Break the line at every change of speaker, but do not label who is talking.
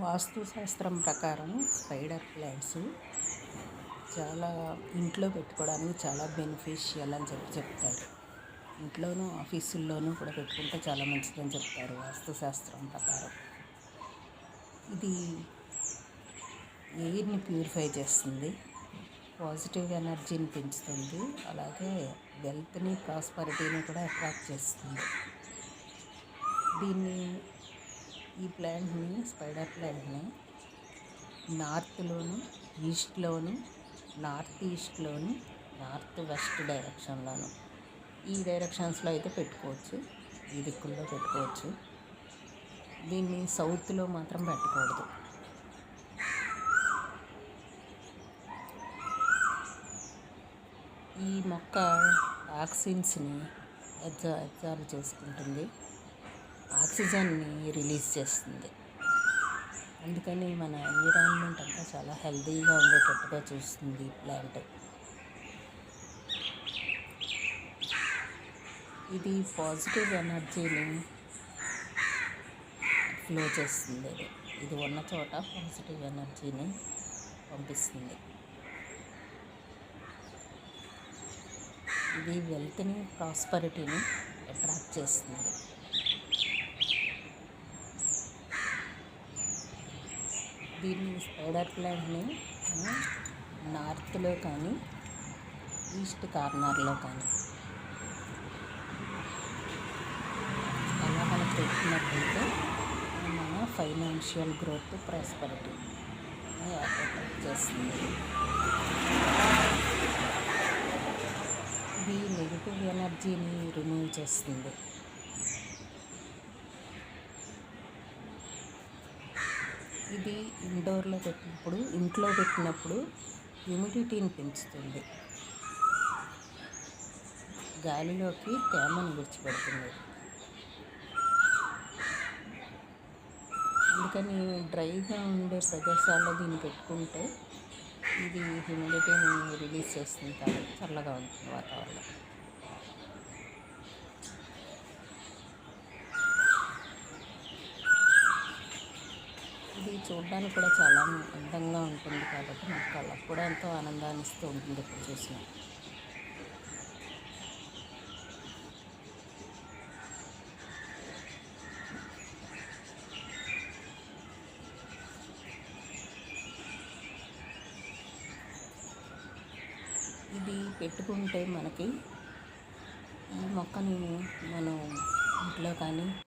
వాస్తు శాస్త్రం ప్రకారం spider plants చాలా ఇంట్లో పెట్టుకోవడానికి చాలా బెనిఫిషియల్ అని చెప్తారు. ఇంట్లోనూ ఆఫీసుల్లోనూ కూడా పెట్టుకుంటే చాలా మంచిదని చెప్తారు వాస్తు శాస్త్రం ప్రకారం. ఇది ఎయిర్ని ప్యూరిఫై చేస్తుంది, పాజిటివ్ ఎనర్జీని పెంచుతుంది, అలాగే వెల్త్ని ప్రాస్పరిటీని కూడా అట్రాక్ట్ చేస్తుంది. ఈ ప్లాంట్ని స్పైడర్ ప్లాంట్ని నార్త్లోను, ఈస్ట్లోను, నార్త్ ఈస్ట్లోను, నార్త్ వెస్ట్ డైరెక్షన్లోను ఈ డైరెక్షన్స్లో అయితే పెట్టుకోవచ్చు, ఈ దిక్కుల్లో పెట్టుకోవచ్చు. దీన్ని సౌత్లో మాత్రం పెట్టకూడదు. ఈ మొక్క టాక్సిన్స్ని అబ్జర్వ్ చేసుకుంటుంది, ఆక్సిజన్ని రిలీజ్ చేస్తుంది. అందుకని మన ఎన్విరాన్మెంట్ అంతా చాలా హెల్తీగా ఉండేటట్టుగా చూస్తుంది ఈ ప్లాంట్. ఇది పాజిటివ్ ఎనర్జీని ఫ్లో చేస్తుంది. ఇది ఉన్న చోట పాజిటివ్ ఎనర్జీని పంపిస్తుంది. ఇది వెల్త్ని, ప్రాస్పరిటీని అట్రాక్ట్ చేస్తుంది. దీన్ని స్పైడర్ ప్లాంట్ని నార్త్లో కానీ, ఈస్ట్ కార్నర్లో కానీ అలా మనం పెట్టినట్టయితే మన ఫైనాన్షియల్ గ్రోత్, ప్రాస్పరిటీ అట్రాక్ట్ చేస్తుంది. ఇది నెగిటివ్ ఎనర్జీని రిమూవ్ చేస్తుంది. ఇది ఇంట్లో పెట్టినప్పుడు హ్యూమిడిటీని పెంచుతుంది, గాలిలోకి తేమను విడిచిపెడుతుంది. అందుకని డ్రైగా ఉండే ప్రదేశాల్లో దీన్ని పెట్టుకుంటే ఇది హ్యూమిడిటీని రిలీజ్ చేస్తుంది కాబట్టి చల్లగా ఉంటుంది వాతావరణం. ఇది చూడడానికి కూడా చాలా అందంగా ఉంటుంది కాబట్టి నాకు కళ్ళకు కూడా ఎంతో ఆనందాన్ని ఇస్తూ ఉంటుంది ఇప్పుడు చూసిన. ఇది పెట్టుకుంటే మనకి ఈ మొక్కని మనం ఇంట్లో కానీ